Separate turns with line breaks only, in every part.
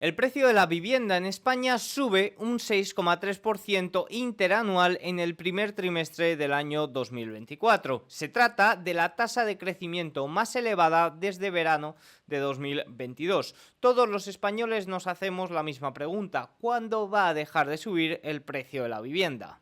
El precio de la vivienda en España sube un 6,3% interanual en el primer trimestre del año 2024. Se trata de la tasa de crecimiento más elevada desde verano de 2022. Todos los españoles nos hacemos la misma pregunta: ¿cuándo va a dejar de subir el precio de la vivienda?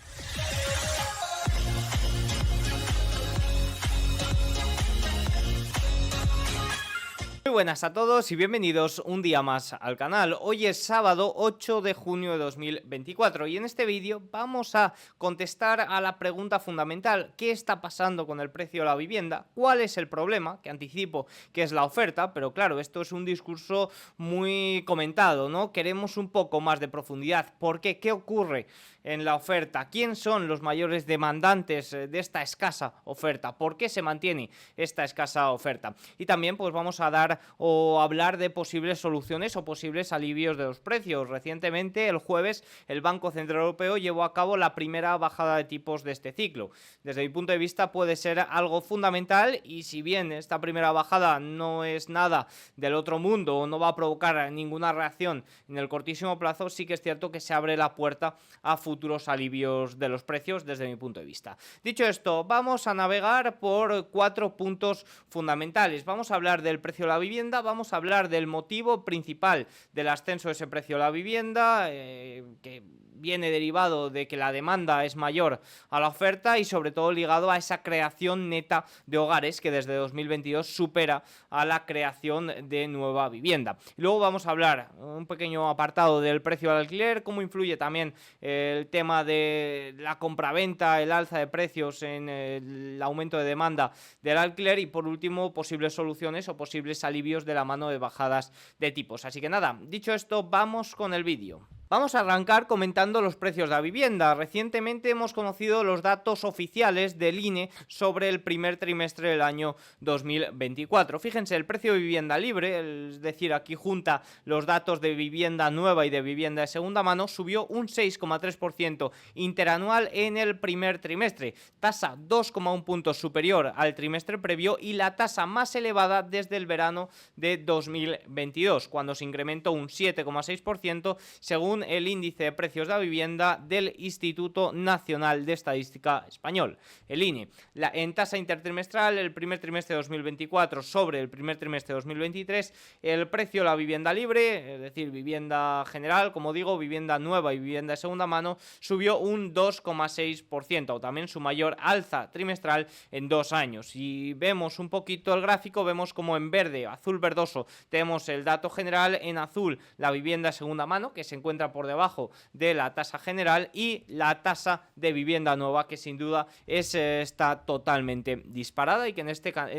Muy buenas a todos y bienvenidos un día más al canal. Hoy es sábado 8 de junio de 2024 y en este vídeo vamos a contestar a la pregunta fundamental: ¿qué está pasando con el precio de la vivienda? ¿Cuál es el problema? Que anticipo que es la oferta, pero claro, esto es un discurso muy comentado, ¿no? Queremos un poco más de profundidad. ¿Por qué? ¿Qué ocurre en la oferta? ¿Quién son los mayores demandantes de esta escasa oferta? ¿Por qué se mantiene esta escasa oferta? Y también pues vamos a dar o hablar de posibles soluciones o posibles alivios de los precios. Recientemente, el jueves, el Banco Central Europeo llevó a cabo la primera bajada de tipos de este ciclo. Desde mi punto de vista puede ser algo fundamental, y si bien esta primera bajada no es nada del otro mundo o no va a provocar ninguna reacción en el cortísimo plazo, sí que es cierto que se abre la puerta a futuros alivios de los precios desde mi punto de vista. Dicho esto, vamos a navegar por 4 puntos fundamentales. Vamos a hablar del precio de la vivienda, vamos a hablar del motivo principal del ascenso de ese precio de la vivienda, que viene derivado de que la demanda es mayor a la oferta y sobre todo ligado a esa creación neta de hogares que desde 2022 supera a la creación de nueva vivienda. Y luego vamos a hablar un pequeño apartado del precio del alquiler, cómo influye también el tema de la compraventa, el alza de precios en el aumento de demanda del alquiler, y por último posibles soluciones o posibles alivios de la mano de bajadas de tipos. Así que nada, dicho esto, vamos con el vídeo. Vamos a arrancar comentando los precios de la vivienda. Recientemente hemos conocido los datos oficiales del INE sobre el primer trimestre del año 2024. Fíjense, el precio de vivienda libre, es decir, aquí junta los datos de vivienda nueva y de vivienda de segunda mano, subió un 6,3% interanual en el primer trimestre, tasa 2,1 puntos superior al trimestre previo y la tasa más elevada desde el verano de 2022, cuando se incrementó un 7,6% según el índice de precios de la vivienda del Instituto Nacional de Estadística Español, el INE. En tasa intertrimestral, el primer trimestre de 2024 sobre el primer trimestre de 2023, el precio de la vivienda libre, es decir, vivienda general, como digo, vivienda nueva y vivienda de segunda mano, subió un 2,6%, o también su mayor alza trimestral en 2 años. Si vemos un poquito el gráfico, vemos como en verde, azul verdoso, tenemos el dato general, en azul la vivienda de segunda mano, que se encuentra por debajo de la tasa general, y la tasa de vivienda nueva, que sin duda está totalmente disparada, y que en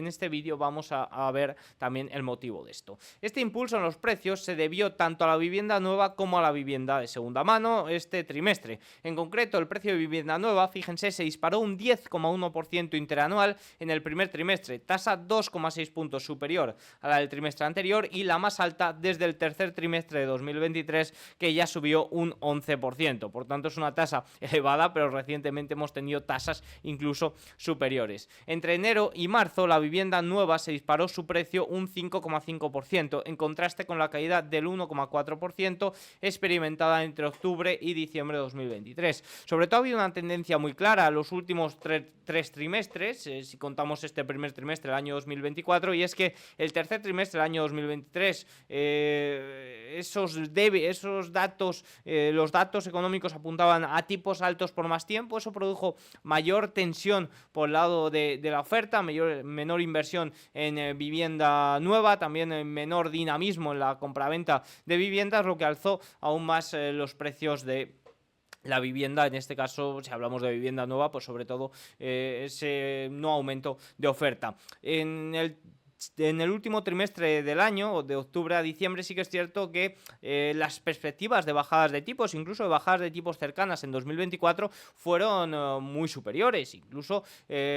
este vídeo vamos a ver también el motivo de esto. Este impulso en los precios se debió tanto a la vivienda nueva como a la vivienda de segunda mano este trimestre. En concreto, el precio de vivienda nueva, fíjense, se disparó un 10,1% interanual en el primer trimestre, tasa 2,6 puntos superior a la del trimestre anterior y la más alta desde el tercer trimestre de 2023, que ya subió un 11%. Por tanto, es una tasa elevada, pero recientemente hemos tenido tasas incluso superiores. Entre enero y marzo, la vivienda nueva se disparó su precio un 5,5%, en contraste con la caída del 1,4% experimentada entre octubre y diciembre de 2023. Sobre todo ha habido una tendencia muy clara a los últimos tres trimestres, si contamos este primer trimestre del año 2024, y es que el tercer trimestre del año 2023, esos datos, los datos económicos apuntaban a tipos altos por más tiempo. Eso produjo mayor tensión por el lado de la oferta, menor inversión en vivienda nueva, también menor dinamismo en la compraventa de viviendas, lo que alzó aún más los precios de la vivienda. En este caso, si hablamos de vivienda nueva, pues sobre todo ese no aumento de oferta. En el último trimestre del año, de octubre a diciembre, sí que es cierto que las perspectivas de bajadas de tipos, incluso de bajadas de tipos cercanas en 2024, fueron muy superiores, incluso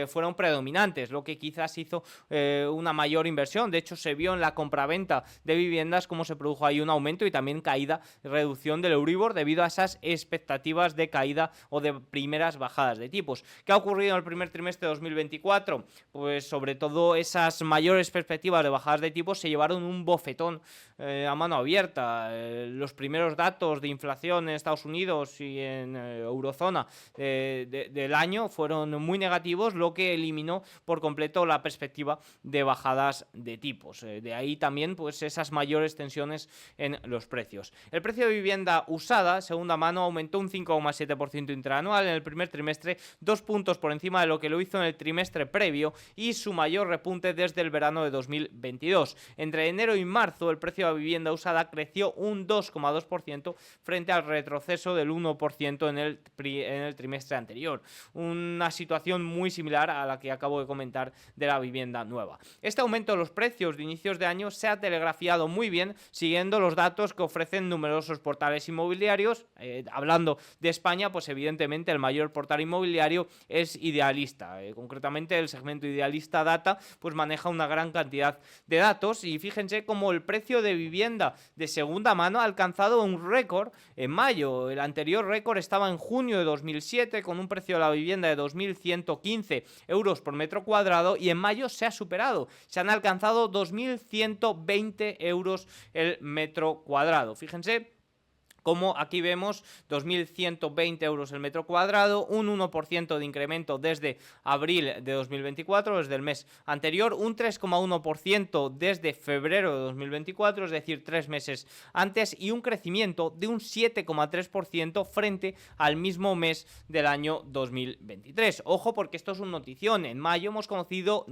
fueron predominantes, lo que quizás hizo una mayor inversión. De hecho, se vio en la compraventa de viviendas cómo se produjo ahí un aumento y también caída, reducción del Euribor debido a esas expectativas de caída o de primeras bajadas de tipos. ¿Qué ha ocurrido en el primer trimestre de 2024? Pues sobre todo esas mayores perspectivas de bajadas de tipos se llevaron un bofetón a mano abierta. Los primeros datos de inflación en Estados Unidos y en eurozona del año fueron muy negativos, lo que eliminó por completo la perspectiva de bajadas de tipos. De ahí también pues esas mayores tensiones en los precios. El precio de vivienda usada, segunda mano, aumentó un 5,7% interanual en el primer trimestre, 2 puntos por encima de lo que lo hizo en el trimestre previo y su mayor repunte desde el verano de 2022. Entre enero y marzo el precio de la vivienda usada creció un 2,2% frente al retroceso del 1% en el trimestre anterior. Una situación muy similar a la que acabo de comentar de la vivienda nueva. Este aumento de los precios de inicios de año se ha telegrafiado muy bien siguiendo los datos que ofrecen numerosos portales inmobiliarios. Hablando de España, pues evidentemente el mayor portal inmobiliario es Idealista. Concretamente el segmento Idealista Data pues maneja una gran cantidad de datos y fíjense cómo el precio de vivienda de segunda mano ha alcanzado un récord en mayo. El anterior récord estaba en junio de 2007 con un precio de la vivienda de 2.115 euros por metro cuadrado y en mayo se ha superado. Se han alcanzado 2.120 euros el metro cuadrado. Fíjense como aquí vemos 2.120 euros el metro cuadrado, un 1% de incremento desde abril de 2024, desde el mes anterior, un 3,1% desde febrero de 2024, es decir, 3 meses antes, y un crecimiento de un 7,3% frente al mismo mes del año 2023. Ojo, porque esto es una notición. En mayo hemos conocido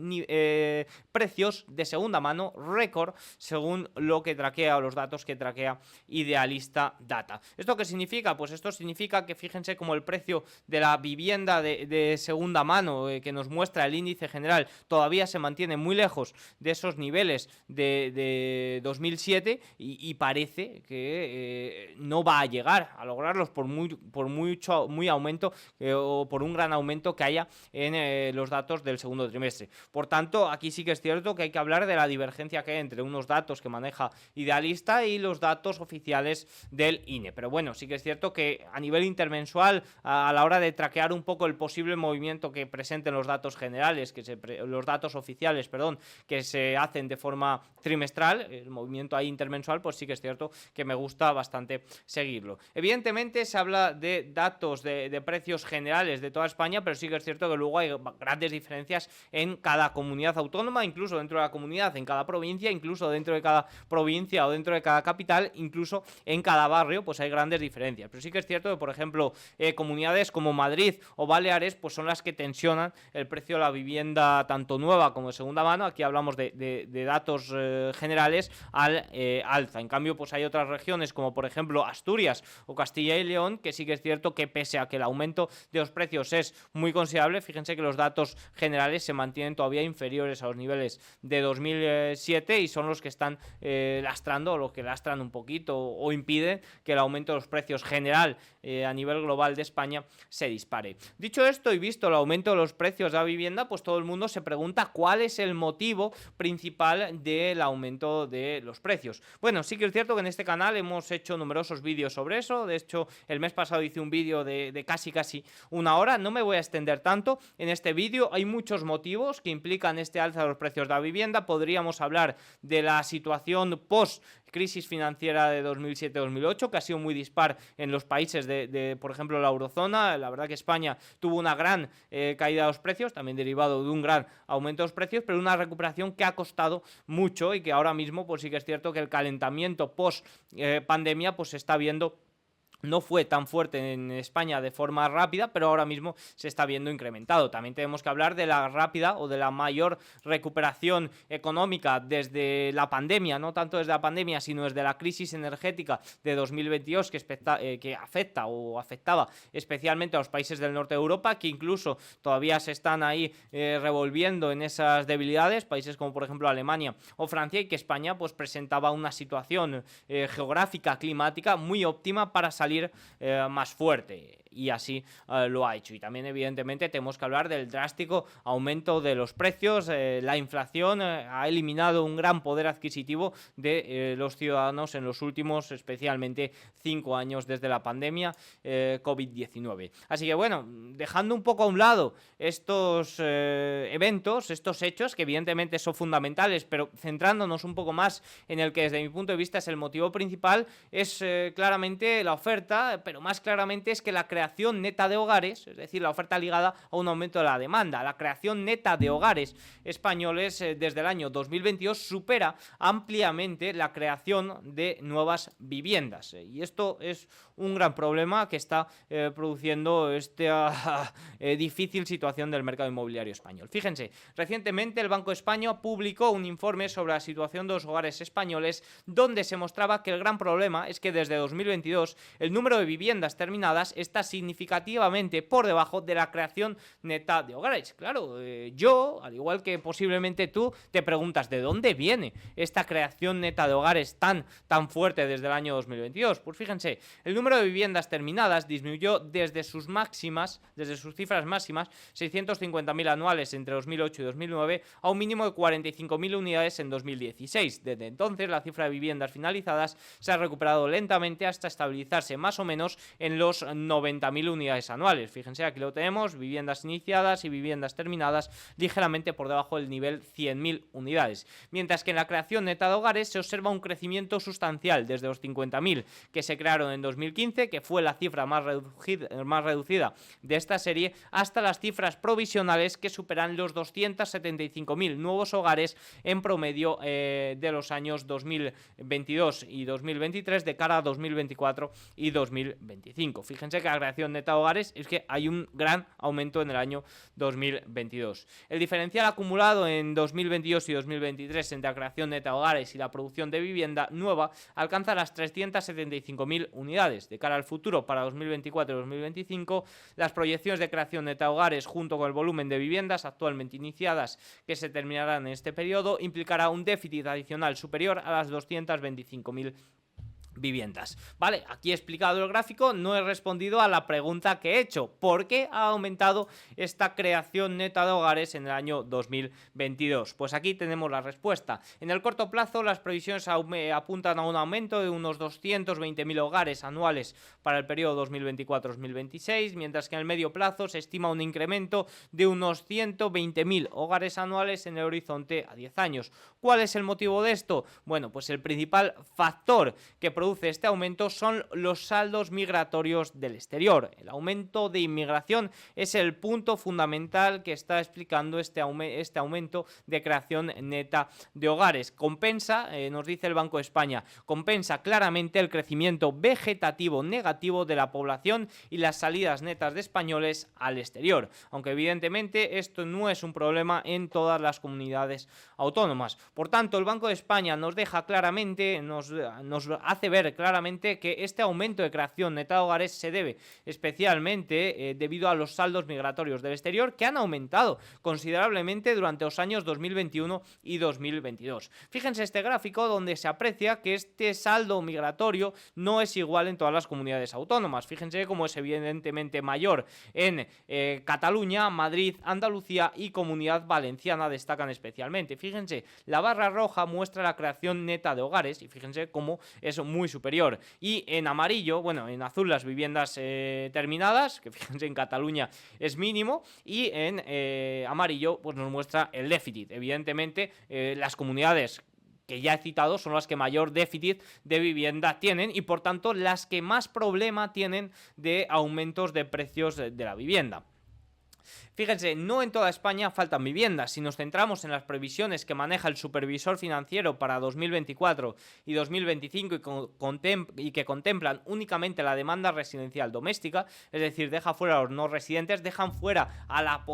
precios de segunda mano récord, según lo que traquea o los datos que traquea Idealista Data. ¿Esto qué significa? Pues esto significa que fíjense como el precio de la vivienda de segunda mano que nos muestra el índice general todavía se mantiene muy lejos de esos niveles de 2007 y parece que no va a llegar a lograrlos por muy aumento o por un gran aumento que haya en los datos del segundo trimestre. Por tanto, aquí sí que es cierto que hay que hablar de la divergencia que hay entre unos datos que maneja Idealista y los datos oficiales del INE. Pero bueno, sí que es cierto que a nivel intermensual, a la hora de traquear un poco el posible movimiento que presenten los datos generales, los datos oficiales, que se hacen de forma trimestral, el movimiento ahí intermensual, pues sí que es cierto que me gusta bastante seguirlo. Evidentemente se habla de datos de precios generales de toda España, pero sí que es cierto que luego hay grandes diferencias en cada comunidad autónoma, incluso dentro de la comunidad, en cada provincia, incluso dentro de cada provincia o dentro de cada capital, incluso en cada barrio, pues hay grandes diferencias. Pero sí que es cierto que, por ejemplo, comunidades como Madrid o Baleares, pues son las que tensionan el precio de la vivienda tanto nueva como de segunda mano. Aquí hablamos de datos generales al alza. En cambio, pues hay otras regiones como, por ejemplo, Asturias o Castilla y León, que sí que es cierto que pese a que el aumento de los precios es muy considerable, fíjense que los datos generales se mantienen todavía inferiores a los niveles de 2007 y son los que están lastrando o los que lastran un poquito o impiden que el aumento de los precios general a nivel global de España se dispare. Dicho esto y visto el aumento de los precios de la vivienda, pues todo el mundo se pregunta cuál es el motivo principal del aumento de los precios. Bueno, sí que es cierto que en este canal hemos hecho numerosos vídeos sobre eso. De hecho, el mes pasado hice un vídeo de casi una hora. No me voy a extender tanto en este vídeo. Hay muchos motivos que implican este alza de los precios de la vivienda. Podríamos hablar de la situación post crisis financiera de 2007-2008, que ha sido muy dispar en los países por ejemplo, la eurozona. La verdad que España tuvo una gran caída de los precios, también derivado de un gran aumento de los precios, pero una recuperación que ha costado mucho y que ahora mismo pues sí que es cierto que el calentamiento post pandemia pues se está viendo. No fue tan fuerte en España de forma rápida, pero ahora mismo se está viendo incrementado. También tenemos que hablar de la rápida o de la mayor recuperación económica desde la pandemia, no tanto desde la pandemia, sino desde la crisis energética de 2022 que afecta o afectaba especialmente a los países del norte de Europa, que incluso todavía se están ahí revolviendo en esas debilidades, países como por ejemplo Alemania o Francia, y que España pues presentaba una situación geográfica, climática muy óptima para salir más fuerte. y así lo ha hecho. Y también evidentemente tenemos que hablar del drástico aumento de los precios. La inflación ha eliminado un gran poder adquisitivo de los ciudadanos en los últimos, especialmente 5 años desde la pandemia COVID-19. Así que bueno, dejando un poco a un lado estos eventos, estos hechos que evidentemente son fundamentales, pero centrándonos un poco más en el que desde mi punto de vista es el motivo principal, es claramente la oferta, pero más claramente es que la creación neta de hogares, es decir, la oferta ligada a un aumento de la demanda, la creación neta de hogares españoles desde el año 2022 supera ampliamente la creación de nuevas viviendas. Y esto es un gran problema que está produciendo esta difícil situación del mercado inmobiliario español. Fíjense, recientemente el Banco de España publicó un informe sobre la situación de los hogares españoles donde se mostraba que el gran problema es que desde 2022 el número de viviendas terminadas está significativamente por debajo de la creación neta de hogares. Claro, yo, al igual que posiblemente tú, te preguntas ¿de dónde viene esta creación neta de hogares tan fuerte desde el año 2022? Pues fíjense, el número de viviendas terminadas disminuyó desde sus cifras máximas, 650.000 anuales entre 2008 y 2009, a un mínimo de 45.000 unidades en 2016. Desde entonces, la cifra de viviendas finalizadas se ha recuperado lentamente hasta estabilizarse más o menos en los 90.000 unidades anuales. Fíjense, aquí lo tenemos, viviendas iniciadas y viviendas terminadas ligeramente por debajo del nivel 100.000 unidades. Mientras que en la creación neta de hogares se observa un crecimiento sustancial desde los 50.000 que se crearon en 2015, que fue la cifra más reducida de esta serie, hasta las cifras provisionales que superan los 275.000 nuevos hogares en promedio de los años 2022 y 2023 de cara a 2024 y 2025. Fíjense que la creación neta de hogares es que hay un gran aumento en el año 2022. El diferencial acumulado en 2022 y 2023 entre la creación neta de hogares y la producción de vivienda nueva alcanza las 375.000 unidades. De cara al futuro, para 2024 y 2025, las proyecciones de creación neta de hogares junto con el volumen de viviendas actualmente iniciadas que se terminarán en este periodo implicará un déficit adicional superior a las 225.000 viviendas. Vale, aquí he explicado el gráfico, no he respondido a la pregunta que he hecho. ¿Por qué ha aumentado esta creación neta de hogares en el año 2022? Pues aquí tenemos la respuesta. En el corto plazo, las previsiones apuntan a un aumento de unos 220.000 hogares anuales para el periodo 2024-2026, mientras que en el medio plazo se estima un incremento de unos 120.000 hogares anuales en el horizonte a 10 años. ¿Cuál es el motivo de esto? Bueno, pues el principal factor que produce este aumento son los saldos migratorios del exterior. El aumento de inmigración es el punto fundamental que está explicando este aumento de creación neta de hogares. Compensa, nos dice el Banco de España, compensa claramente el crecimiento vegetativo negativo de la población y las salidas netas de españoles al exterior, aunque evidentemente esto no es un problema en todas las comunidades autónomas. Por tanto, el Banco de España nos deja claramente, nos hace ver claramente que este aumento de creación neta de hogares se debe especialmente debido a los saldos migratorios del exterior que han aumentado considerablemente durante los años 2021 y 2022. Fíjense este gráfico donde se aprecia que este saldo migratorio no es igual en todas las comunidades autónomas. Fíjense cómo es evidentemente mayor en Cataluña, Madrid, Andalucía y Comunidad Valenciana destacan especialmente. Fíjense, la barra roja muestra la creación neta de hogares y fíjense cómo es muy superior. Y en amarillo, bueno, en azul las viviendas terminadas, que fíjense en Cataluña es mínimo, y en amarillo pues nos muestra el déficit. Evidentemente las comunidades que ya he citado son las que mayor déficit de vivienda tienen y por tanto las que más problema tienen de aumentos de precios de la vivienda. Fíjense, no en toda España faltan viviendas. Si nos centramos en las previsiones que maneja el supervisor financiero para 2024 y 2025 y que contemplan únicamente la demanda residencial doméstica, es decir, deja fuera a los no residentes, dejan fuera a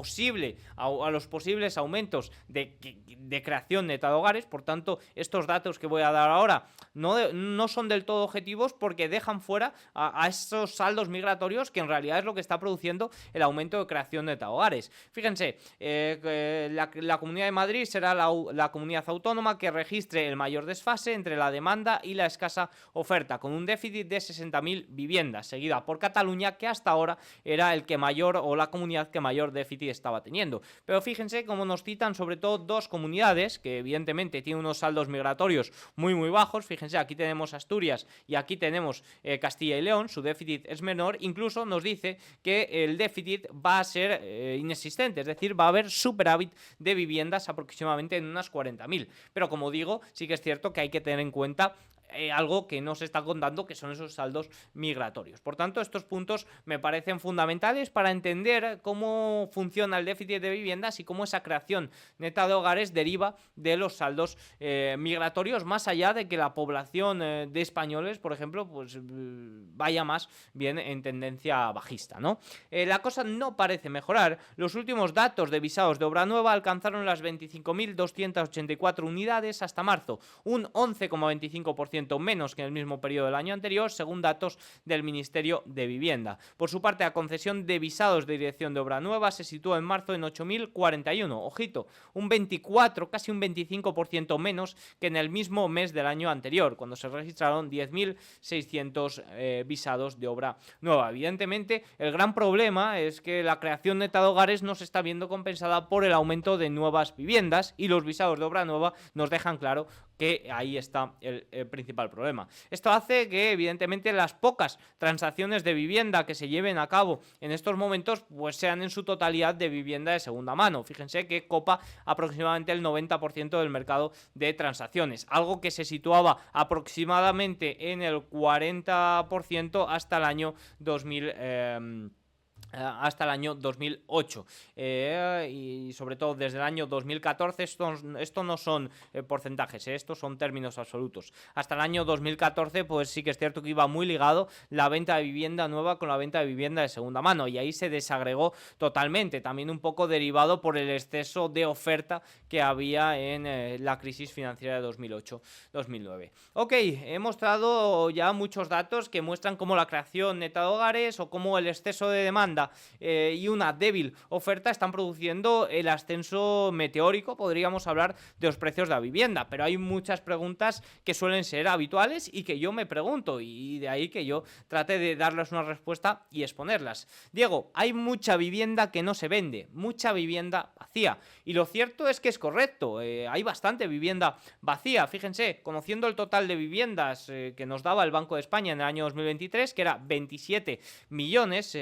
los posibles aumentos de creación neta de hogares. Por tanto, estos datos que voy a dar ahora no son del todo objetivos porque dejan fuera a esos saldos migratorios que en realidad es lo que está produciendo el aumento de creación neta neta de hogares. Fíjense, la Comunidad de Madrid será la comunidad autónoma que registre el mayor desfase entre la demanda y la escasa oferta, con un déficit de 60.000 viviendas, seguida por Cataluña, que hasta ahora era el que mayor, o la comunidad que mayor déficit estaba teniendo. Pero fíjense cómo nos citan sobre todo dos comunidades que evidentemente tienen unos saldos migratorios muy bajos. Fíjense, aquí tenemos Asturias y aquí tenemos Castilla y León, su déficit es menor, incluso nos dice que el déficit va a ser inexistente, es decir, va a haber superávit de viviendas aproximadamente en unas 40.000. Pero como digo, sí que es cierto que hay que tener en cuenta algo que no se está contando, que son esos saldos migratorios. Por tanto, estos puntos me parecen fundamentales para entender cómo funciona el déficit de viviendas y cómo esa creación neta de hogares deriva de los saldos migratorios, más allá de que la población de españoles, por ejemplo, pues vaya más bien en tendencia bajista, ¿no? La cosa no parece mejorar. Los últimos datos de visados de obra nueva alcanzaron las 25.284 unidades hasta marzo, un 11,25% menos que en el mismo periodo del año anterior, según datos del Ministerio de Vivienda. Por su parte, la concesión de visados de dirección de obra nueva se situó en marzo en 8.041, ojito, un 24, casi un 25% menos que en el mismo mes del año anterior, cuando se registraron 10.600 visados de obra nueva. Evidentemente, el gran problema es que la creación neta de hogares no se está viendo compensada por el aumento de nuevas viviendas, y los visados de obra nueva nos dejan claro que ahí está el principal problema. Esto hace que evidentemente las pocas transacciones de vivienda que se lleven a cabo en estos momentos pues sean en su totalidad de vivienda de segunda mano. Fíjense que copa aproximadamente el 90% del mercado de transacciones, algo que se situaba aproximadamente en el 40% hasta el año 2008 y sobre todo desde el año 2014. Esto no son porcentajes, estos son términos absolutos. Hasta el año 2014 pues sí que es cierto que iba muy ligado la venta de vivienda nueva con la venta de vivienda de segunda mano, y ahí se desagregó totalmente, también un poco derivado por el exceso de oferta que había en la crisis financiera de 2008-2009. Ok, he mostrado ya muchos datos que muestran cómo la creación neta de hogares o cómo el exceso de demanda y una débil oferta están produciendo el ascenso meteórico, podríamos hablar, de los precios de la vivienda. Pero hay muchas preguntas que suelen ser habituales y que yo me pregunto, y de ahí que yo trate de darles una respuesta y exponerlas. Diego, hay mucha vivienda que no se vende, mucha vivienda vacía, y lo cierto es que es correcto, hay bastante vivienda vacía. Fíjense, conociendo el total de viviendas que nos daba el Banco de España en el año 2023, que era 27 millones,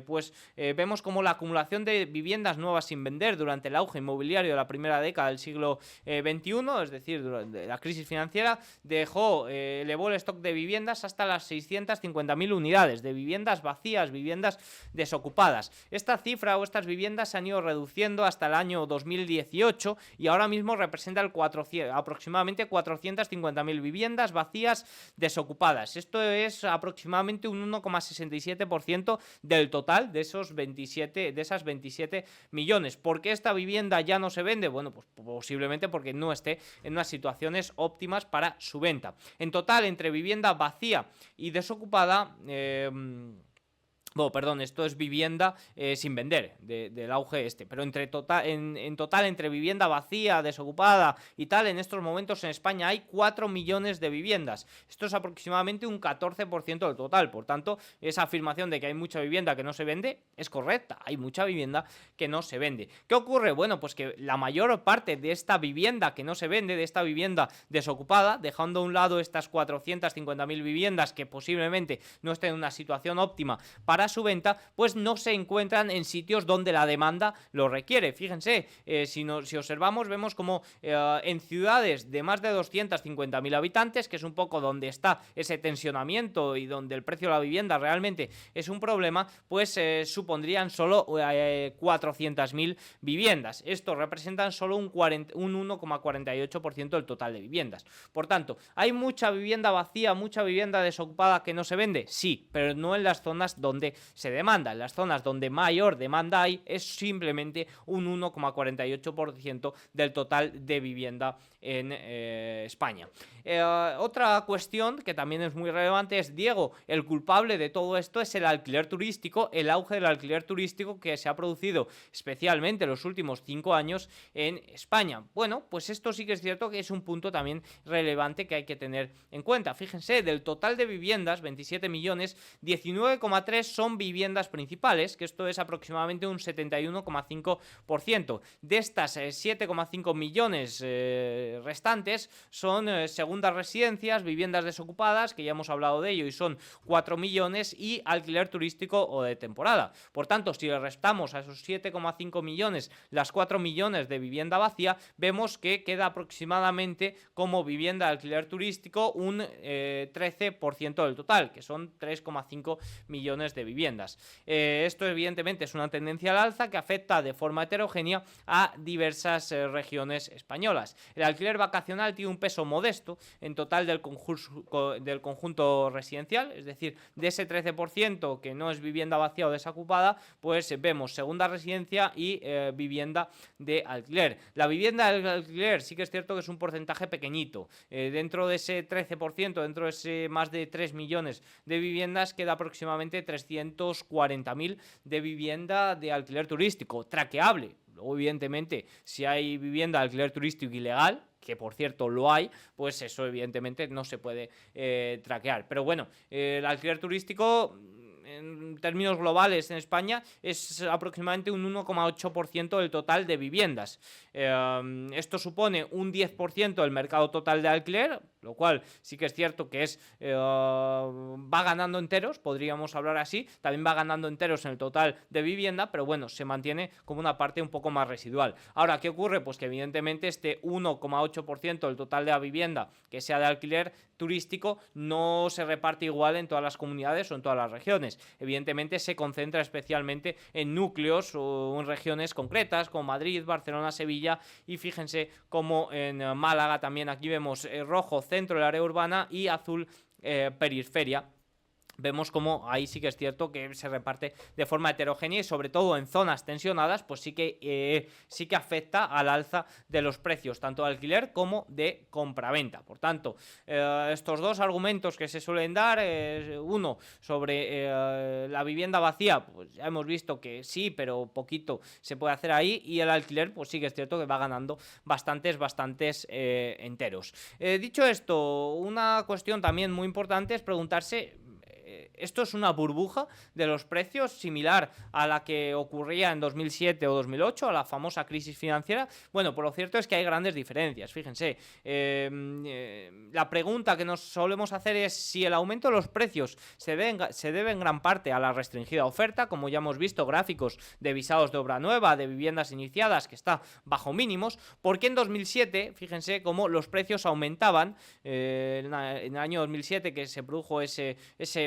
pues vemos como la acumulación de viviendas nuevas sin vender durante el auge inmobiliario de la primera década del siglo XXI, es decir, durante la crisis financiera, elevó el stock de viviendas hasta las 650.000 unidades de viviendas vacías, viviendas desocupadas. Esta cifra o estas viviendas se han ido reduciendo hasta el año 2018 y ahora mismo representa aproximadamente 450.000 viviendas vacías desocupadas. Esto es aproximadamente un 1,67% del total de esas 27 millones. ¿Por qué esta vivienda ya no se vende? Bueno, pues posiblemente porque no esté en unas situaciones óptimas para su venta. En total, entre vivienda vacía y desocupada, perdón, esto es vivienda sin vender, del auge pero en total, entre vivienda vacía, desocupada y tal, en estos momentos en España hay 4 millones de viviendas. Esto es aproximadamente un 14% del total. Por tanto, esa afirmación de que hay mucha vivienda que no se vende es correcta. Hay mucha vivienda que no se vende. ¿Qué ocurre? Bueno, pues que la mayor parte de esta vivienda que no se vende, de esta vivienda desocupada, dejando a un lado estas 450.000 viviendas que posiblemente no estén en una situación óptima para su venta, pues no se encuentran en sitios donde la demanda lo requiere. Fíjense, si observamos, vemos como en ciudades de más de 250.000 habitantes, que es un poco donde está ese tensionamiento y donde el precio de la vivienda realmente es un problema, pues supondrían solo 400.000 viviendas. Esto representan solo un 1,48% del total de viviendas. Por tanto, ¿hay mucha vivienda vacía, mucha vivienda desocupada que no se vende? Sí, pero no en las zonas donde se demanda. En las zonas donde mayor demanda hay es simplemente un 1,48% del total de vivienda en España. Otra cuestión que también es muy relevante es, Diego, el culpable de todo esto es el alquiler turístico, el auge del alquiler turístico que se ha producido especialmente en los últimos 5 años en España. Bueno, pues esto sí que es cierto que es un punto también relevante que hay que tener en cuenta. Fíjense, del total de viviendas, 27 millones, 19,3 son viviendas principales, que esto es aproximadamente un 71,5%. De estas 7,5 millones restantes son segundas residencias, viviendas desocupadas, que ya hemos hablado de ello, y son 4 millones, y alquiler turístico o de temporada. Por tanto, si le restamos a esos 7,5 millones las 4 millones de vivienda vacía, vemos que queda aproximadamente como vivienda de alquiler turístico un 13% del total, que son 3,5 millones de viviendas. Esto evidentemente es una tendencia al alza que afecta de forma heterogénea a diversas regiones españolas. El alquiler vacacional tiene un peso modesto en total del conjunto residencial, es decir, de ese 13% que no es vivienda vacía o desocupada, pues vemos segunda residencia y vivienda de alquiler. La vivienda de alquiler sí que es cierto que es un porcentaje pequeñito. Dentro de ese 13%, dentro de ese más de 3 millones de viviendas, queda aproximadamente 340.000 de vivienda de alquiler turístico, traqueable. Luego, evidentemente, si hay vivienda de alquiler turístico ilegal, que por cierto lo hay, pues eso evidentemente no se puede traquear. Pero bueno, el alquiler turístico en términos globales en España es aproximadamente un 1,8% del total de viviendas. Esto supone un 10% del mercado total de alquiler, lo cual sí que es cierto que va ganando enteros, podríamos hablar así, también va ganando enteros en el total de vivienda, pero bueno, se mantiene como una parte un poco más residual. Ahora, ¿qué ocurre? Pues que evidentemente este 1,8% del total de la vivienda que sea de alquiler turístico no se reparte igual en todas las comunidades o en todas las regiones. Evidentemente se concentra especialmente en núcleos o en regiones concretas como Madrid, Barcelona, Sevilla, y fíjense como en Málaga también aquí vemos rojo centro del área urbana y azul periferia. Vemos como ahí sí que es cierto que se reparte de forma heterogénea y sobre todo en zonas tensionadas, pues sí que afecta al alza de los precios, tanto de alquiler como de compraventa. Por tanto, estos dos argumentos que se suelen dar, uno sobre la vivienda vacía, pues ya hemos visto que sí, pero poquito se puede hacer ahí, y el alquiler, pues sí que es cierto que va ganando bastantes enteros. Dicho esto, una cuestión también muy importante es preguntarse, ¿esto es una burbuja de los precios similar a la que ocurría en 2007 o 2008, a la famosa crisis financiera? Bueno, pues lo cierto es que hay grandes diferencias. Fíjense, la pregunta que nos solemos hacer es si el aumento de los precios se debe en gran parte a la restringida oferta, como ya hemos visto, gráficos de visados de obra nueva, de viviendas iniciadas, que está bajo mínimos, porque en 2007, fíjense cómo los precios aumentaban, en el año 2007 que se produjo ese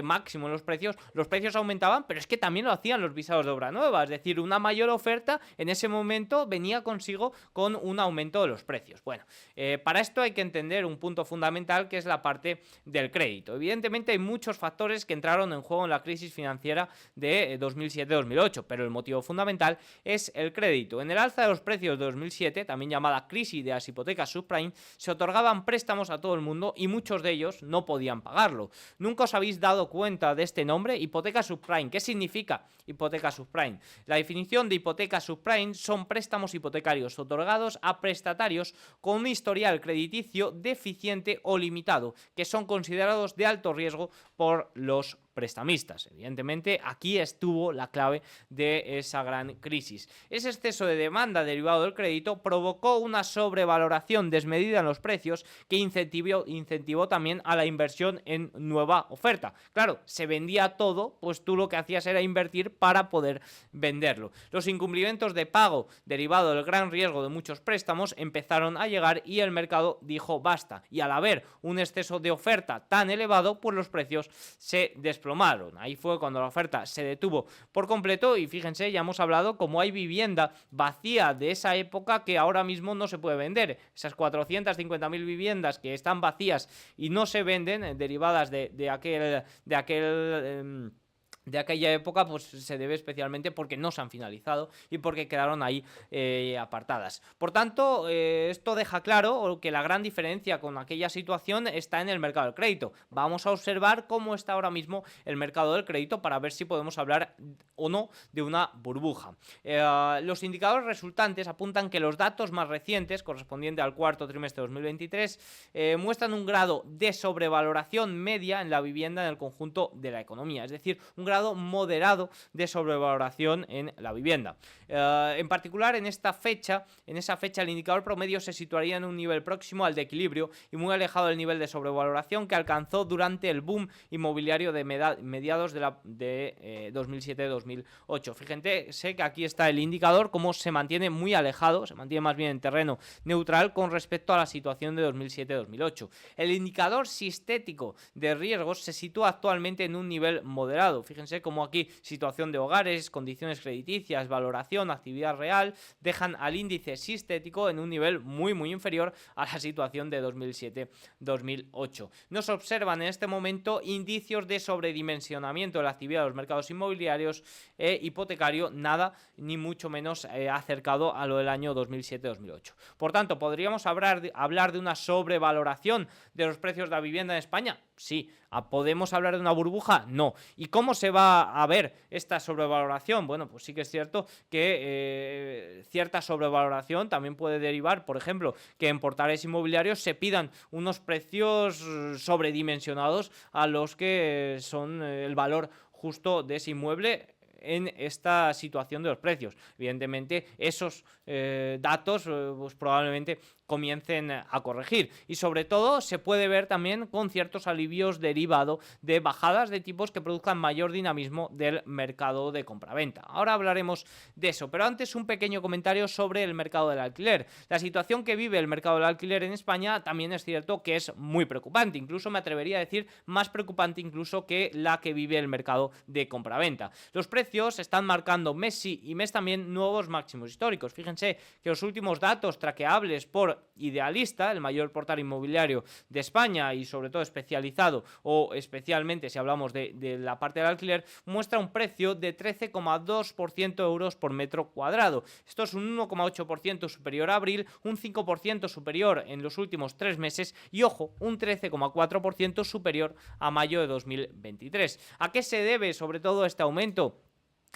máximo en los precios aumentaban, pero es que también lo hacían los visados de obra nueva, es decir, una mayor oferta en ese momento venía consigo con un aumento de los precios. Bueno, para esto hay que entender un punto fundamental, que es la parte del crédito. Evidentemente hay muchos factores que entraron en juego en la crisis financiera de 2007-2008, pero el motivo fundamental es el crédito. En el alza de los precios de 2007, también llamada crisis de las hipotecas subprime, se otorgaban préstamos a todo el mundo y muchos de ellos no podían pagarlo. ¿Nunca os habéis dado cuenta de este nombre? Hipoteca subprime. ¿Qué significa hipoteca subprime? La definición de hipoteca subprime son préstamos hipotecarios otorgados a prestatarios con un historial crediticio deficiente o limitado, que son considerados de alto riesgo por los prestamistas. Evidentemente, aquí estuvo la clave de esa gran crisis. Ese exceso de demanda derivado del crédito provocó una sobrevaloración desmedida en los precios que incentivó también a la inversión en nueva oferta. Claro, se vendía todo, pues tú lo que hacías era invertir para poder venderlo. Los incumplimientos de pago derivado del gran riesgo de muchos préstamos empezaron a llegar y el mercado dijo basta. Y al haber un exceso de oferta tan elevado, pues los precios se desplomaron. Ahí fue cuando la oferta se detuvo por completo y fíjense, ya hemos hablado como hay vivienda vacía de esa época que ahora mismo no se puede vender. Esas 450.000 viviendas que están vacías y no se venden, derivadas de aquel de aquella época, pues se debe especialmente porque no se han finalizado y porque quedaron ahí apartadas. Por tanto, esto deja claro que la gran diferencia con aquella situación está en el mercado del crédito. Vamos a observar cómo está ahora mismo el mercado del crédito para ver si podemos hablar o no de una burbuja. Los indicadores resultantes apuntan que los datos más recientes, correspondientes al cuarto trimestre de 2023, muestran un grado de sobrevaloración media en la vivienda en el conjunto de la economía, es decir, un grado moderado de sobrevaloración en la vivienda. En particular, en esa fecha el indicador promedio se situaría en un nivel próximo al de equilibrio y muy alejado del nivel de sobrevaloración que alcanzó durante el boom inmobiliario de mediados de 2007-2008. Fíjense que aquí está el indicador, cómo se mantiene muy alejado, se mantiene más bien en terreno neutral con respecto a la situación de 2007-2008. El indicador sistémico de riesgos se sitúa actualmente en un nivel moderado. Fíjense como aquí situación de hogares, condiciones crediticias, valoración, actividad real, dejan al índice sistémico en un nivel muy inferior a la situación de 2007-2008. No se observan en este momento indicios de sobredimensionamiento de la actividad de los mercados inmobiliarios e hipotecario, nada ni mucho menos acercado a lo del año 2007-2008. Por tanto, ¿podríamos hablar de una sobrevaloración de los precios de la vivienda en España? Sí. ¿Podemos hablar de una burbuja? No. ¿Y cómo se va a ver esta sobrevaloración? Bueno, pues sí que es cierto que cierta sobrevaloración también puede derivar, por ejemplo, que en portales inmobiliarios se pidan unos precios sobredimensionados a los que son el valor justo de ese inmueble en esta situación de los precios. Evidentemente, esos datos pues probablemente comiencen a corregir, y sobre todo se puede ver también con ciertos alivios derivado de bajadas de tipos que produzcan mayor dinamismo del mercado de compraventa. Ahora hablaremos de eso, pero antes un pequeño comentario sobre el mercado del alquiler. La situación que vive el mercado del alquiler en España también es cierto que es muy preocupante, incluso me atrevería a decir más preocupante incluso que la que vive el mercado de compraventa. Los precios están marcando mes sí y mes también nuevos máximos históricos. Fíjense que los últimos datos traqueables por Idealista, el mayor portal inmobiliario de España y sobre todo especializado o especialmente si hablamos de la parte del alquiler, muestra un precio de 13,2% euros por metro cuadrado. Esto es un 1,8% superior a abril, un 5% superior en los últimos 3 meses y, ojo, un 13,4% superior a mayo de 2023. ¿A qué se debe sobre todo este aumento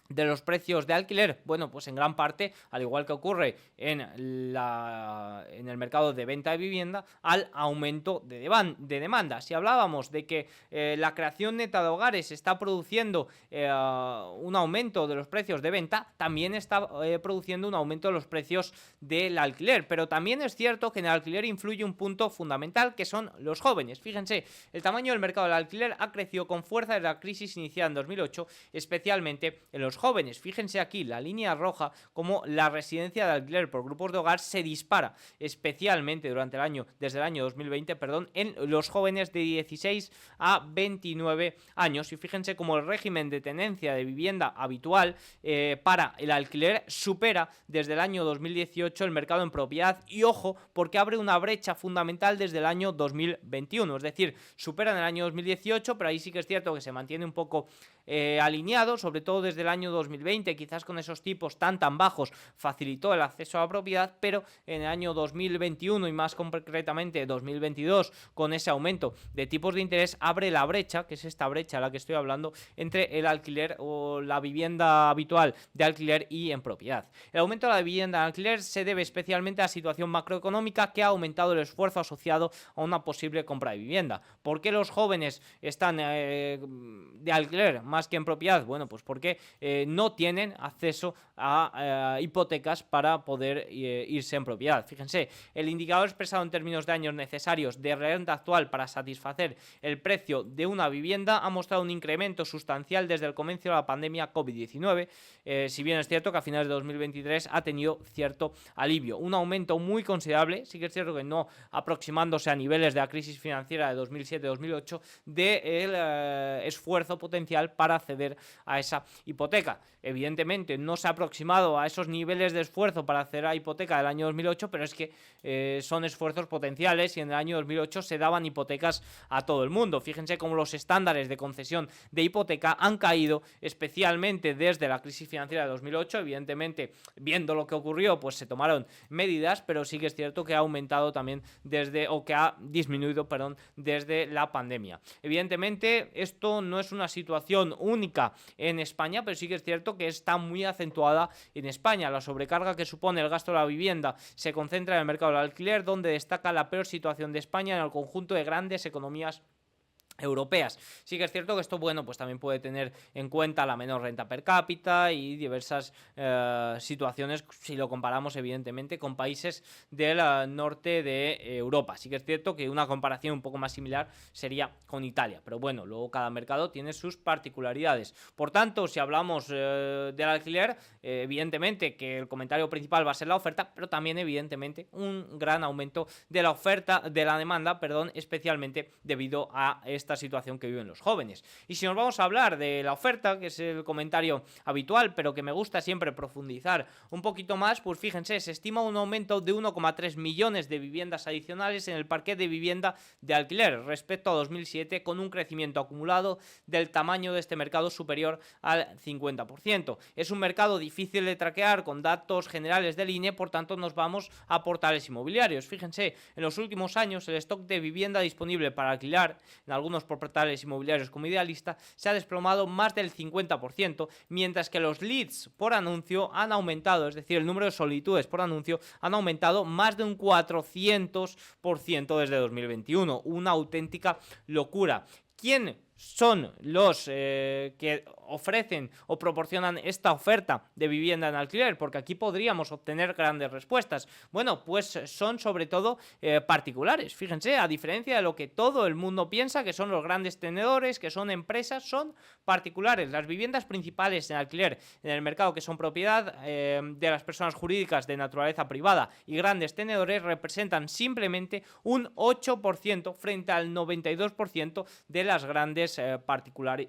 de los precios de alquiler? Bueno, pues en gran parte, al igual que ocurre en el mercado de venta de vivienda, al aumento de demanda. Si hablábamos de que la creación neta de hogares está produciendo un aumento de los precios de venta, también está produciendo un aumento de los precios del alquiler. Pero también es cierto que en el alquiler influye un punto fundamental, que son los jóvenes. Fíjense, el tamaño del mercado del alquiler ha crecido con fuerza desde la crisis iniciada en 2008, especialmente en los jóvenes. Fíjense aquí la línea roja, como la residencia de alquiler por grupos de hogar se dispara especialmente desde el año 2020, en los jóvenes de 16 a 29 años. Y fíjense como el régimen de tenencia de vivienda habitual para el alquiler supera desde el año 2018 el mercado en propiedad, y ojo, porque abre una brecha fundamental desde el año 2021, es decir, supera en el año 2018, pero ahí sí que es cierto que se mantiene un poco alineado, sobre todo desde el año 2020, quizás con esos tipos tan bajos facilitó el acceso a la propiedad, pero en el año 2021 y más concretamente 2022, con ese aumento de tipos de interés, abre la brecha, que es esta brecha a la que estoy hablando, entre el alquiler o la vivienda habitual de alquiler y en propiedad. El aumento de la vivienda en alquiler se debe especialmente a la situación macroeconómica, que ha aumentado el esfuerzo asociado a una posible compra de vivienda. ¿Por qué los jóvenes están de alquiler más que en propiedad? Bueno, pues porque no tienen acceso a hipotecas para poder irse en propiedad. Fíjense, el indicador expresado en términos de años necesarios de renta actual para satisfacer el precio de una vivienda ha mostrado un incremento sustancial desde el comienzo de la pandemia COVID-19, si bien es cierto que a finales de 2023 ha tenido cierto alivio. Un aumento muy considerable, sí que es cierto que no aproximándose a niveles de la crisis financiera de 2007-2008, del esfuerzo plazo potencial para acceder a esa hipoteca. Evidentemente no se ha aproximado a esos niveles de esfuerzo para acceder a la hipoteca del año 2008, pero es que son esfuerzos potenciales y en el año 2008 se daban hipotecas a todo el mundo. Fíjense cómo los estándares de concesión de hipoteca han caído, especialmente desde la crisis financiera de 2008. Evidentemente, viendo lo que ocurrió, pues se tomaron medidas, pero sí que es cierto que ha aumentado también que ha disminuido, perdón, desde la pandemia. Evidentemente, esto no es una situación única en España, pero sí que es cierto que está muy acentuada en España. La sobrecarga que supone el gasto de la vivienda se concentra en el mercado del alquiler, donde destaca la peor situación de España en el conjunto de grandes economías europeas. Sí que es cierto que esto, bueno, pues también puede tener en cuenta la menor renta per cápita y diversas situaciones si lo comparamos evidentemente con países del norte de Europa. Sí que es cierto que una comparación un poco más similar sería con Italia, pero bueno, luego cada mercado tiene sus particularidades. Por tanto, si hablamos del alquiler, evidentemente que el comentario principal va a ser la oferta, pero también evidentemente un gran aumento de la oferta, de la demanda, perdón, especialmente debido a esta situación que viven los jóvenes. Y si nos vamos a hablar de la oferta, que es el comentario habitual, pero que me gusta siempre profundizar un poquito más, pues fíjense, se estima un aumento de 1,3 millones de viviendas adicionales en el parque de vivienda de alquiler respecto a 2007, con un crecimiento acumulado del tamaño de este mercado superior al 50%. Es un mercado difícil de traquear con datos generales del INE, por tanto nos vamos a portales inmobiliarios. Fíjense, en los últimos años el stock de vivienda disponible para alquilar en algunos portales inmobiliarios como Idealista se ha desplomado más del 50%, mientras que los leads por anuncio han aumentado, es decir, el número de solicitudes por anuncio han aumentado más de un 400% desde 2021, una auténtica locura. ¿Quién son los que ofrecen o proporcionan esta oferta de vivienda en alquiler? Porque aquí podríamos obtener grandes respuestas. Bueno, pues son sobre todo particulares. Fíjense, a diferencia de lo que todo el mundo piensa, que son los grandes tenedores, que son empresas, son particulares. Las viviendas principales en alquiler en el mercado, que son propiedad de las personas jurídicas de naturaleza privada y grandes tenedores, representan simplemente un 8% frente al 92% de las grandes particulares.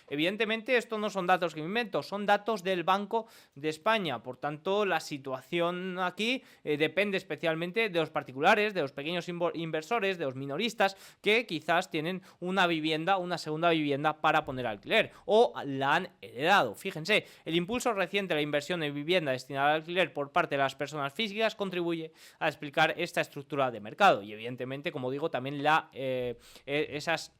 Evidentemente esto no son datos que me invento, son datos del Banco de España. Por tanto, la situación aquí depende especialmente de los particulares, de los pequeños inversores, de los minoristas que quizás tienen una segunda vivienda para poner alquiler o la han heredado. Fíjense, el impulso reciente de la inversión en vivienda destinada al alquiler por parte de las personas físicas contribuye a explicar esta estructura de mercado y evidentemente, como digo, también esas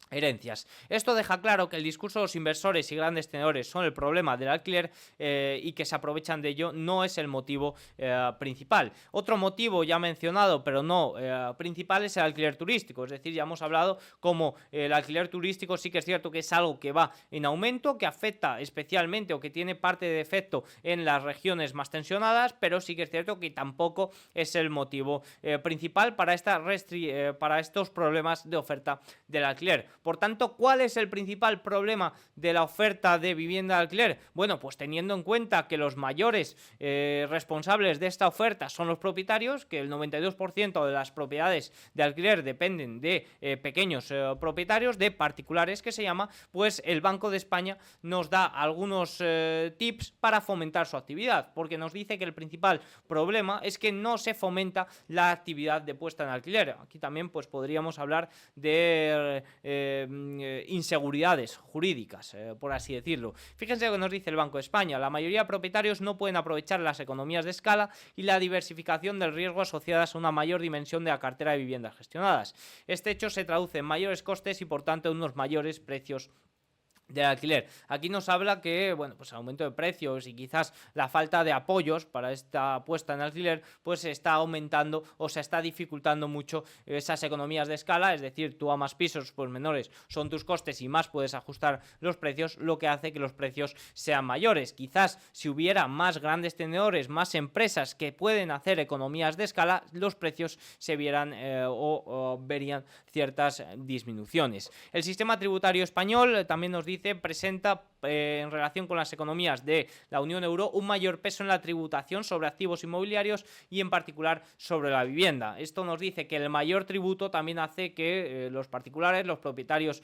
herencias. Esto deja claro que el discurso de los inversores y grandes tenedores son el problema del alquiler y que se aprovechan de ello no es el motivo principal. Otro motivo ya mencionado pero no principal es el alquiler turístico, es decir, ya hemos hablado como el alquiler turístico sí que es cierto que es algo que va en aumento, que afecta especialmente o que tiene parte de efecto en las regiones más tensionadas, pero sí que es cierto que tampoco es el motivo principal para estos problemas de oferta del alquiler. Por tanto, ¿cuál es el principal problema de la oferta de vivienda de alquiler? Bueno, pues teniendo en cuenta que los mayores responsables de esta oferta son los propietarios, que el 92% de las propiedades de alquiler dependen de pequeños propietarios, de particulares que se llama, pues el Banco de España nos da algunos tips para fomentar su actividad, porque nos dice que el principal problema es que no se fomenta la actividad de puesta en alquiler. Aquí también pues podríamos hablar de inseguridades jurídicas, por así decirlo. Fíjense lo que nos dice el Banco de España: la mayoría de propietarios no pueden aprovechar las economías de escala y la diversificación del riesgo asociadas a una mayor dimensión de la cartera de viviendas gestionadas. Este hecho se traduce en mayores costes y por tanto en unos mayores precios del alquiler. Aquí nos habla que, bueno, pues el aumento de precios y quizás la falta de apoyos para esta puesta en alquiler, pues se está aumentando o se está dificultando mucho esas economías de escala, es decir, tú a más pisos, pues menores son tus costes y más puedes ajustar los precios, lo que hace que los precios sean mayores. Quizás si hubiera más grandes tenedores, más empresas que pueden hacer economías de escala, los precios se vieran o verían ciertas disminuciones. El sistema tributario español también nos dice dice, presenta en relación con las economías de la Unión Euro un mayor peso en la tributación sobre activos inmobiliarios y en particular sobre la vivienda. Esto nos dice que el mayor tributo también hace que los particulares, los propietarios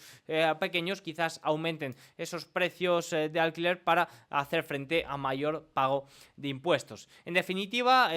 pequeños, quizás aumenten esos precios de alquiler para hacer frente a mayor pago de impuestos. En definitiva,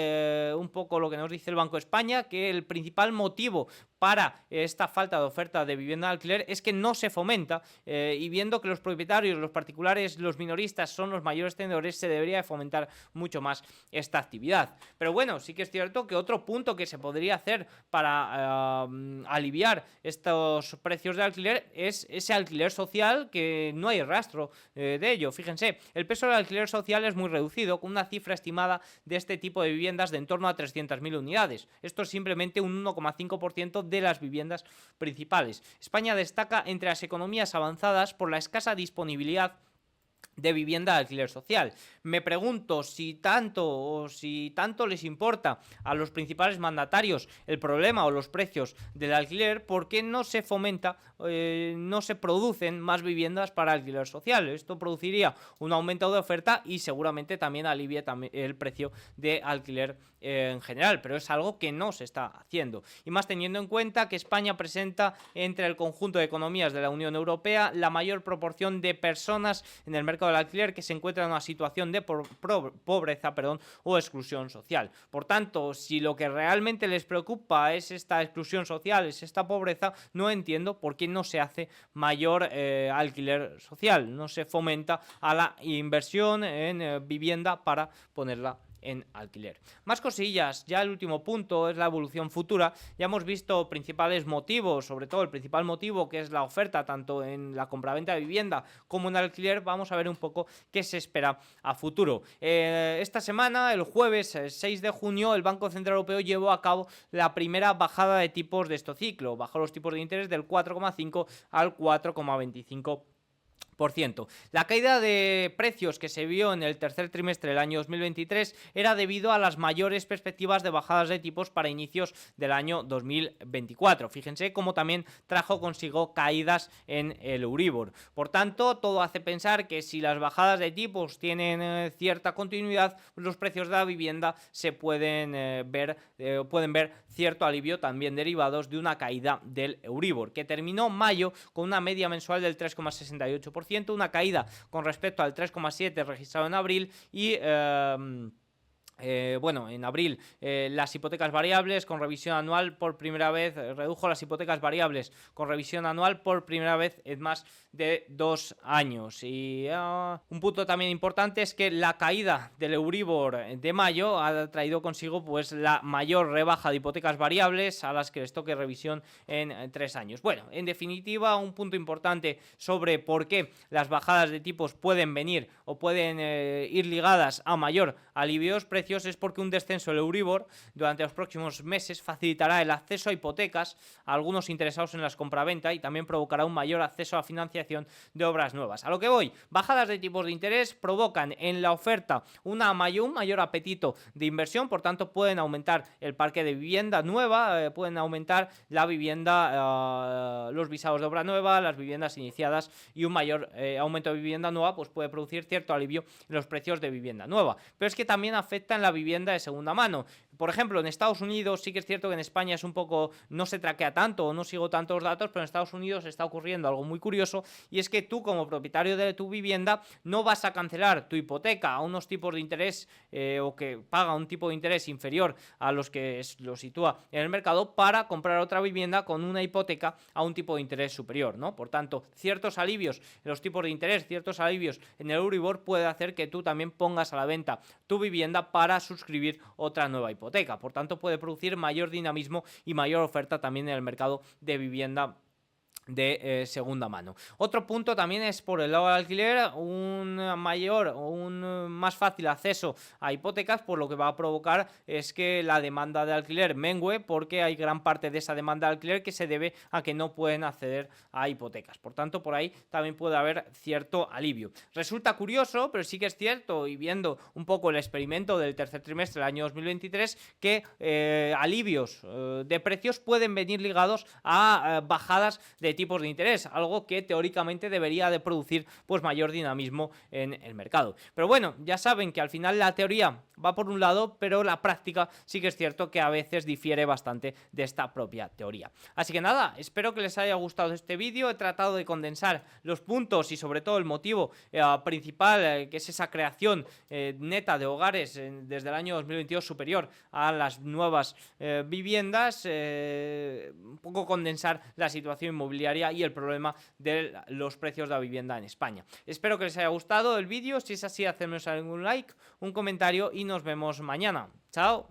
un poco lo que nos dice el Banco de España, que el principal motivo para esta falta de oferta de vivienda de alquiler es que no se fomenta, y viendo que los propietarios, los particulares, los minoristas son los mayores tenedores, se debería de fomentar mucho más esta actividad. Pero bueno, sí que es cierto que otro punto que se podría hacer para aliviar estos precios de alquiler es ese alquiler social, que no hay rastro de ello. Fíjense, el peso del alquiler social es muy reducido, con una cifra estimada de este tipo de viviendas de en torno a 300.000 unidades. Esto es simplemente un 1,5% de las viviendas principales. España destaca entre las economías avanzadas por la escasa disponibilidad de vivienda de alquiler social. Me pregunto si tanto les importa a los principales mandatarios el problema o los precios del alquiler, ¿por qué no se fomenta, no se producen más viviendas para alquiler social? Esto produciría un aumento de oferta y seguramente también alivia el precio de alquiler en general, pero es algo que no se está haciendo. Y más teniendo en cuenta que España presenta entre el conjunto de economías de la Unión Europea la mayor proporción de personas en el mercado del alquiler que se encuentran en una situación de pobreza o exclusión social. Por tanto, si lo que realmente les preocupa es esta exclusión social, es esta pobreza, no entiendo por qué no se hace mayor alquiler social, no se fomenta a la inversión en vivienda para ponerla en alquiler. Más cosillas, ya el último punto es la evolución futura. Ya hemos visto principales motivos, sobre todo el principal motivo, que es la oferta tanto en la compraventa de vivienda como en alquiler. Vamos a ver un poco qué se espera a futuro. Esta semana, el jueves 6 de junio, el Banco Central Europeo llevó a cabo la primera bajada de tipos de este ciclo. Bajó los tipos de interés del 4,5 al 4,25%. La caída de precios que se vio en el tercer trimestre del año 2023 era debido a las mayores perspectivas de bajadas de tipos para inicios del año 2024. Fíjense cómo también trajo consigo caídas en el Euribor. Por tanto, todo hace pensar que si las bajadas de tipos tienen cierta continuidad, los precios de la vivienda se pueden ver cierto alivio también derivados de una caída del Euribor, que terminó mayo con una media mensual del 3,68%, una caída con respecto al 3,7% registrado en abril y en abril las hipotecas variables con revisión anual por primera vez, redujo las hipotecas variables con revisión anual por primera vez en más de 2 años. Y un punto también importante es que la caída del Euribor de mayo ha traído consigo pues la mayor rebaja de hipotecas variables a las que les toque revisión en 3 años. Bueno, en definitiva, un punto importante sobre por qué las bajadas de tipos pueden venir o pueden ir ligadas a mayor alivio de los precios es porque un descenso del Euribor durante los próximos meses facilitará el acceso a hipotecas a algunos interesados en las compraventa y también provocará un mayor acceso a financiación de obras nuevas. A lo que voy, bajadas de tipos de interés provocan en la oferta un mayor apetito de inversión, por tanto pueden aumentar el parque de vivienda nueva, pueden aumentar la vivienda, los visados de obra nueva, las viviendas iniciadas, y un mayor aumento de vivienda nueva pues puede producir cierto alivio en los precios de vivienda nueva. Pero es que también afecta en la vivienda de segunda mano. Por ejemplo, en Estados Unidos, sí que es cierto que en España es un poco, no se traquea tanto o no sigo tantos datos, pero en Estados Unidos está ocurriendo algo muy curioso, y es que tú como propietario de tu vivienda no vas a cancelar tu hipoteca a unos tipos de interés o que paga un tipo de interés inferior a los que lo sitúa en el mercado para comprar otra vivienda con una hipoteca a un tipo de interés superior, ¿no? Por tanto, ciertos alivios en los tipos de interés, ciertos alivios en el Euribor puede hacer que tú también pongas a la venta tu vivienda para suscribir otra nueva hipoteca. Por tanto, puede producir mayor dinamismo y mayor oferta también en el mercado de vivienda de segunda mano. Otro punto también es por el lado del alquiler, un más fácil acceso a hipotecas, por lo que va a provocar es que la demanda de alquiler mengue, porque hay gran parte de esa demanda de alquiler que se debe a que no pueden acceder a hipotecas. Por tanto, por ahí también puede haber cierto alivio. Resulta curioso, pero sí que es cierto, y viendo un poco el experimento del tercer trimestre del año 2023, que alivios de precios pueden venir ligados a bajadas de tipos de interés, algo que teóricamente debería de producir pues mayor dinamismo en el mercado. Pero bueno, ya saben que al final la teoría va por un lado, pero la práctica sí que es cierto que a veces difiere bastante de esta propia teoría. Así que nada, espero que les haya gustado este vídeo. He tratado de condensar los puntos y sobre todo el motivo principal, que es esa creación neta de hogares desde el año 2022 superior a las nuevas viviendas, un poco condensar la situación inmobiliaria y el problema de los precios de la vivienda en España. Espero que les haya gustado el vídeo. Si es así, hacedme algún like, un comentario y nos vemos mañana. Chao.